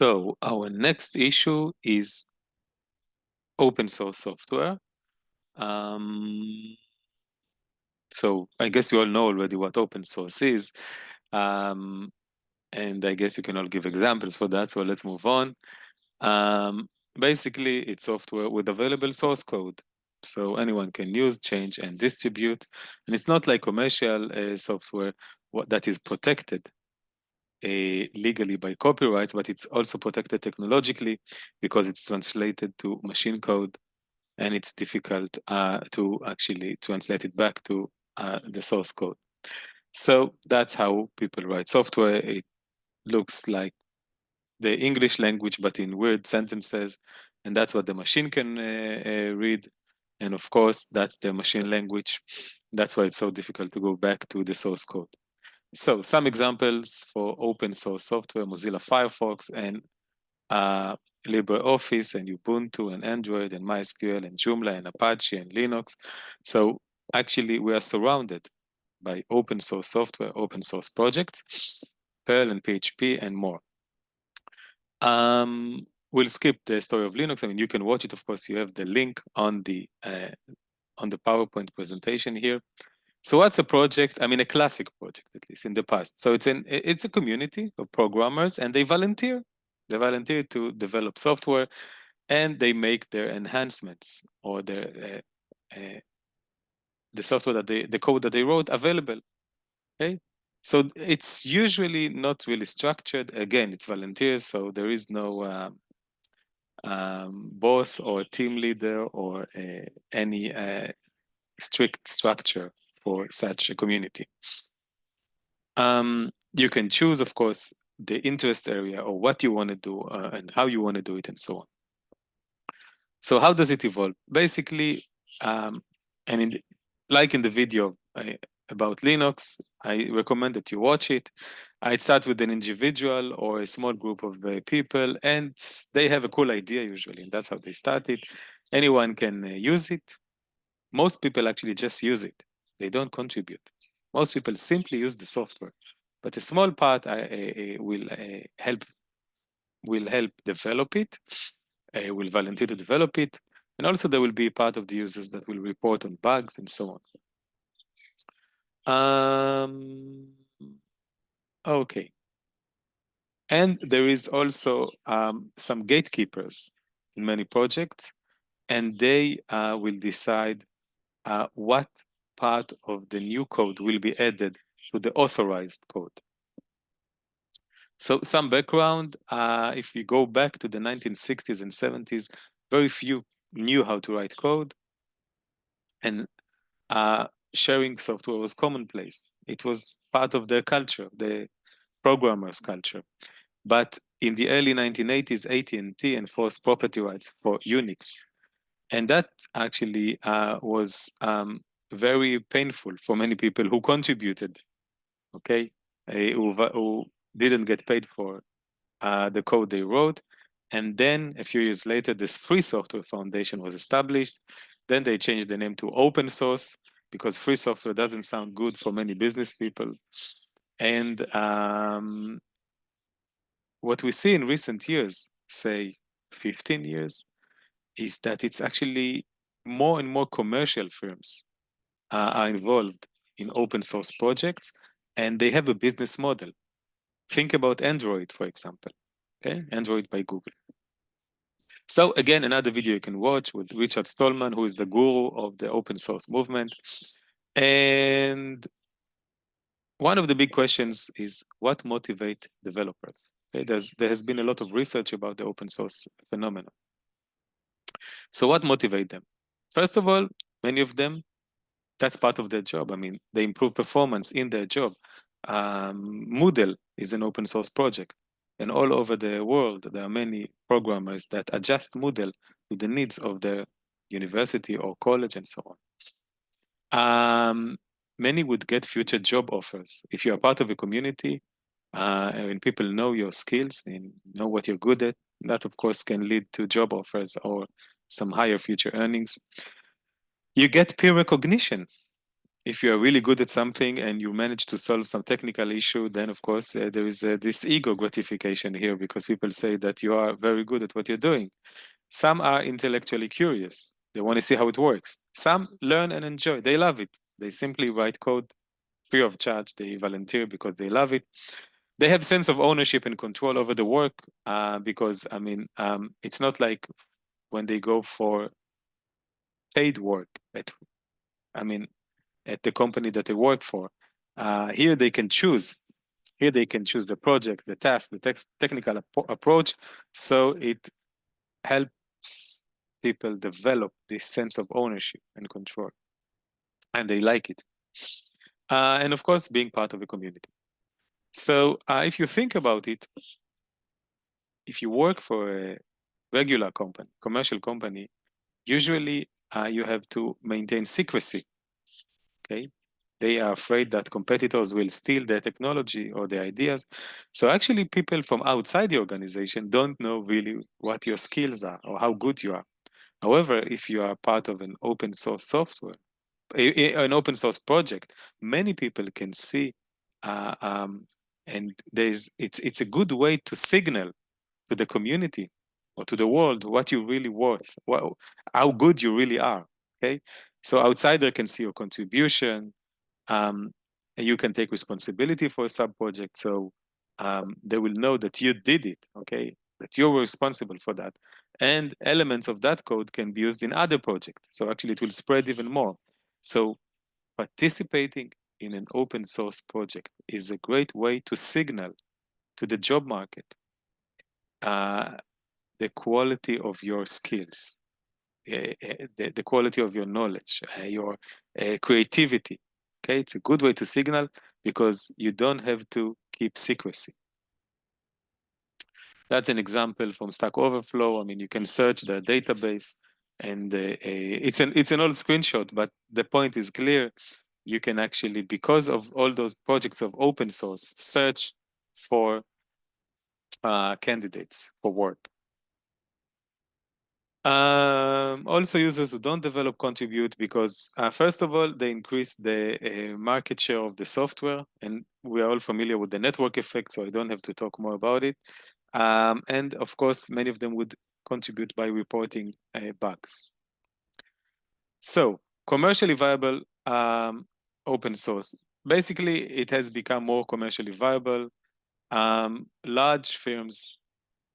So our next issue is open source software. So I guess you all know already what open source is. And I guess you can all give examples for that. So let's move on. Basically, it's software with available source code. So anyone can use, change, and distribute. And it's not like commercial software that is protected legally by copyrights, but it's also protected technologically because it's translated to machine code, and it's difficult to actually translate it back to the source code. So that's how people write software. It looks like the English language, but in weird sentences, and that's what the machine can read. And of course, that's the machine language. That's why it's so difficult to go back to the source code. So some examples for open source software: Mozilla Firefox and LibreOffice and Ubuntu and Android and MySQL and Joomla and Apache and Linux. So actually we are surrounded by open source software, open source projects, Perl and PHP and more. We'll skip the story of Linux. I mean, you can watch it. Of course, you have the link on the PowerPoint presentation here. So what's a project? I mean, a classic project, at least in the past. So it's a community of programmers, and they volunteer. They volunteer to develop software, and they make their enhancements or their the software that the code that they wrote available. Okay, so it's usually not really structured. Again, it's volunteers, so there is no boss or team leader or any strict structure for such a community. You can choose, of course, the interest area or what you want to do and how you want to do it and so on. So how does it evolve? Basically, like in the video about Linux, I recommend that you watch it. It starts with an individual or a small group of people, and they have a cool idea usually, and that's how they start it. Anyone can use it. Most people actually just use it. They don't contribute. Most people simply use the software, but a small part will help develop it, will volunteer to develop it, and also there will be part of the users that will report on bugs and so on. Okay. And there is also some gatekeepers in many projects, and they will decide what part of the new code will be added to the authorized code. So some background, if you go back to the 1960s and 70s, very few knew how to write code, and sharing software was commonplace. It was part of their culture, the programmer's culture. But in the early 1980s, AT&T enforced property rights for Unix. And that actually was very painful for many people who contributed, okay, who didn't get paid for the code they wrote. And then a few years later, this Free Software Foundation was established. Then they changed the name to open source because free software doesn't sound good for many business people. And what we see in recent years, say 15 years, is that it's actually more and more commercial firms are involved in open source projects, and they have a business model. Think about Android, for example, okay? Android by Google. So again, another video you can watch with Richard Stallman, who is the guru of the open source movement. And one of the big questions is what motivates developers? Okay? There has been a lot of research about the open source phenomenon. So what motivates them? First of all, many of them, that's part of their job. I mean, they improve performance in their job. Moodle is an open source project. And all over the world, there are many programmers that adjust Moodle to the needs of their university or college and so on. Many would get future job offers. If you are part of a community and people know your skills and know what you're good at, that of course can lead to job offers or some higher future earnings. You get peer recognition. if you are really good at something and you manage to solve some technical issue, then of course there is this ego gratification here, because people say that you are very good at what you're doing. Some are intellectually curious. They want to see how it works. Some learn and enjoy. They love it. They simply write code free of charge. They volunteer because they love it. They have sense of ownership and control over the work, because, I mean, it's not like when they go for paid work I mean, at the company that they work for. Here they can choose. Here they can choose the project, the task, the technical approach. So it helps people develop this sense of ownership and control, and they like it. And of course, being part of a community. So if you think about it, if you work for a regular company, commercial company, usually you have to maintain secrecy. Okay, they are afraid that competitors will steal their technology or their ideas. So actually, people from outside the organization don't know really what your skills are or how good you are. However, if you are part of an open source software, an open source project, many people can see, and it's a good way to signal to the community or to the world what you really worth, how good you really are. Okay, so outsider can see your contribution, and you can take responsibility for a sub project. So they will know that you did it. Okay, that you were responsible for that, and elements of that code can be used in other projects. So actually, it will spread even more. So participating in an open source project is a great way to signal to the job market the quality of your skills, the quality of your knowledge, your creativity. Okay, it's a good way to signal because you don't have to keep secrecy. That's an example from Stack Overflow. I mean, you can search the database, and it's an old screenshot, but the point is clear. You can actually, because of all those projects of open source, search for candidates for work. Also, users who don't develop contribute because, first of all, they increase the market share of the software, and we are all familiar with the network effect, so I don't have to talk more about it. And of course, many of them would contribute by reporting bugs. So, commercially viable open source. Basically, it has become more commercially viable. Large firms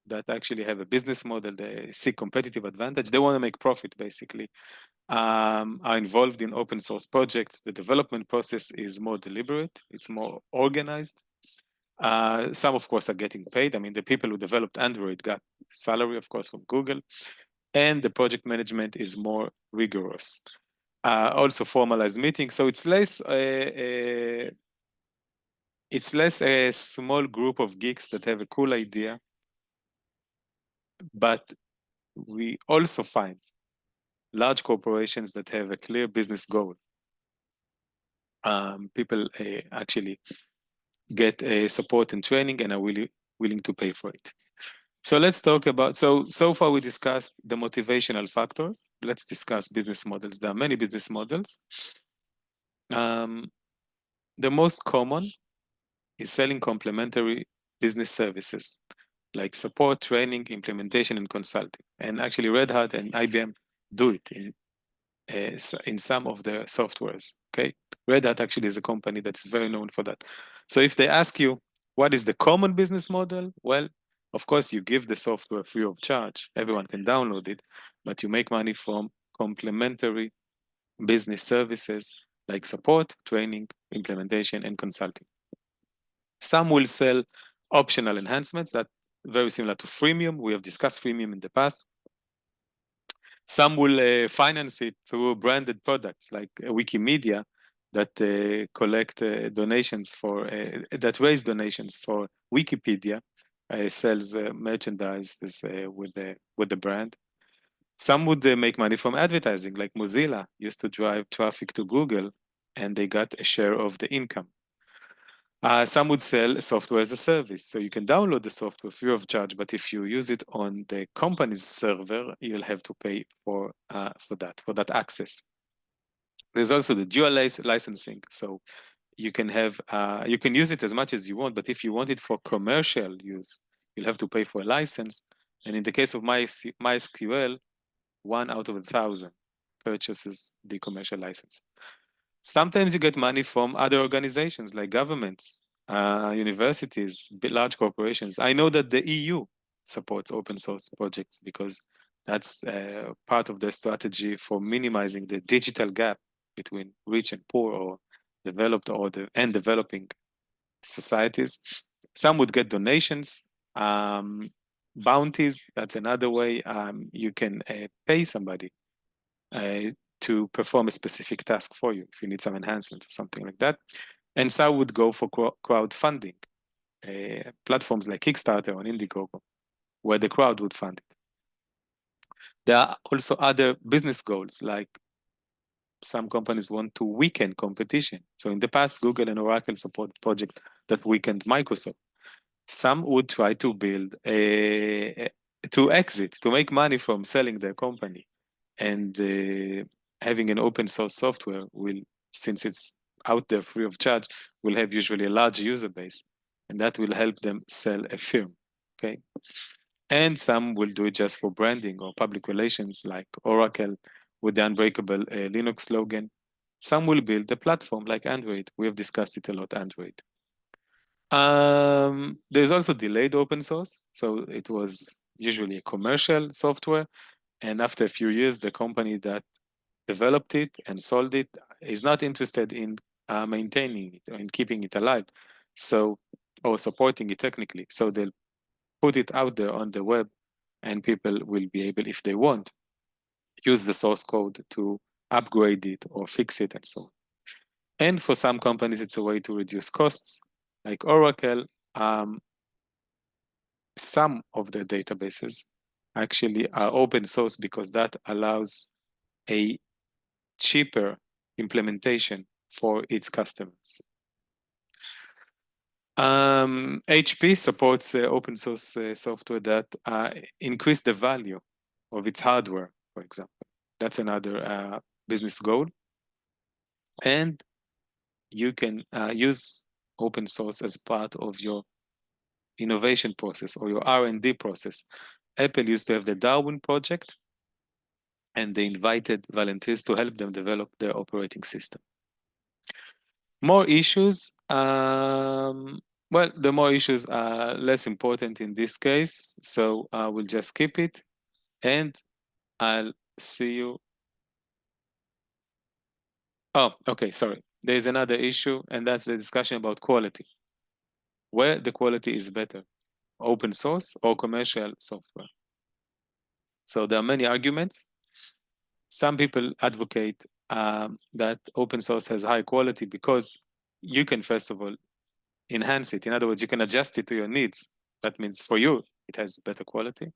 that actually have a business model, they seek competitive advantage, they want to make profit, basically, are involved in open source projects. The development process is more deliberate, it's more organized. Some, of course, are getting paid. I mean, the people who developed Android got salary, of course, from Google, and the project management is more rigorous. Also formalized meetings, so it's less a small group of geeks that have a cool idea, but we also find large corporations that have a clear business goal. People actually get support and training and are willing to pay for it. So let's talk about, so far we discussed the motivational factors. Let's discuss business models. There are many business models. The most common is selling complementary business services like support, training, implementation, and consulting. And actually Red Hat and IBM do it in some of their softwares, okay? Red Hat actually is a company that is very known for that. So if they ask you, what is the common business model? Well, of course, you give the software free of charge. Everyone can download it, but you make money from complementary business services like support, training, implementation, and consulting. Some will sell optional enhancements that very similar to freemium. We have discussed freemium in the past. Some will finance it through branded products like Wikimedia that collect donations for, that raise donations for Wikipedia, sells merchandise with the brand. Some would make money from advertising, like Mozilla used to drive traffic to Google, and they got a share of the income. Some would sell software as a service. So you can download the software free of charge, but if you use it on the company's server, you'll have to pay for that access. There's also the dual licensing. So you can have, you can use it as much as you want, but if you want it for commercial use, you'll have to pay for a license. And in the case of MySQL, 1 out of 1,000 purchases the commercial license. Sometimes you get money from other organizations like governments, universities, large corporations. I know that the EU supports open source projects because that's part of their strategy for minimizing the digital gap between rich and poor, or developed and developing societies. Some would get donations, bounties. That's another way you can pay somebody to perform a specific task for you if you need some enhancement or something like that. And some would go for crowdfunding, platforms like Kickstarter or Indiegogo, where the crowd would fund it. There are also other business goals, like some companies want to weaken competition. So in the past, Google and Oracle supported projects that weakened Microsoft. Some would try to build to exit, to make money from selling their company. And having an open source software will, since it's out there free of charge, will have usually a large user base, and that will help them sell a firm, okay? And some will do it just for branding or public relations, like Oracle with the Unbreakable Linux slogan. Some will build a platform like Android. We have discussed it a lot, Android. There's also delayed open source. So it was usually a commercial software. And after a few years, the company that developed it and sold it is not interested in maintaining it or in keeping it alive. So, or supporting it technically. So they'll put it out there on the web, and people will be able, if they want, use the source code to upgrade it or fix it and so on. And for some companies, it's a way to reduce costs. Like Oracle, some of the databases actually are open source because that allows a cheaper implementation for its customers. HP supports open source software that increase the value of its hardware, for example. That's another business goal. And you can use open source as part of your innovation process or your R&D process. Apple used to have the Darwin project, and they invited volunteers to help them develop their operating system. More issues. Well, the more issues are less important in this case, so we'll just skip it, and I'll see you. Oh, okay, sorry. There's another issue, and that's the discussion about quality. Where the quality is better, open source or commercial software? So there are many arguments. Some people advocate that open source has high quality because you can, first of all, enhance it. In other words, you can adjust it to your needs. That means for you, it has better quality.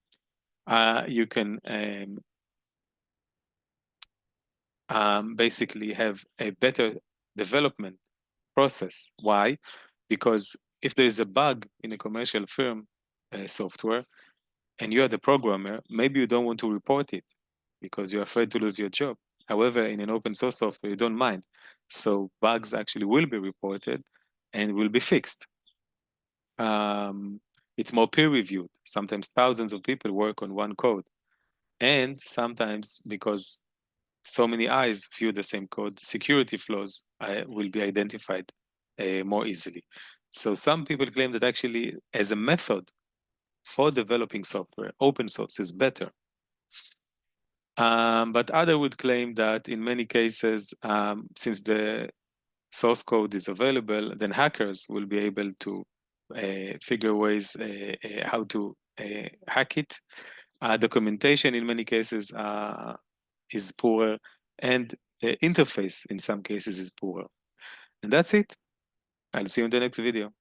You can basically have a better development process. Why? Because if there is a bug in a commercial firm software and you're the programmer, maybe you don't want to report it because you're afraid to lose your job. However, in an open source software, you don't mind. So bugs actually will be reported and will be fixed. It's more peer-reviewed. Sometimes thousands of people work on one code. And sometimes, because so many eyes view the same code, security flaws will be identified more easily. So some people claim that actually, as a method for developing software, open source is better. But others would claim that in many cases, since the source code is available, then hackers will be able to figure ways how to hack it. Documentation in many cases is poor, and the interface in some cases is poor. And that's it. I'll see you in the next video.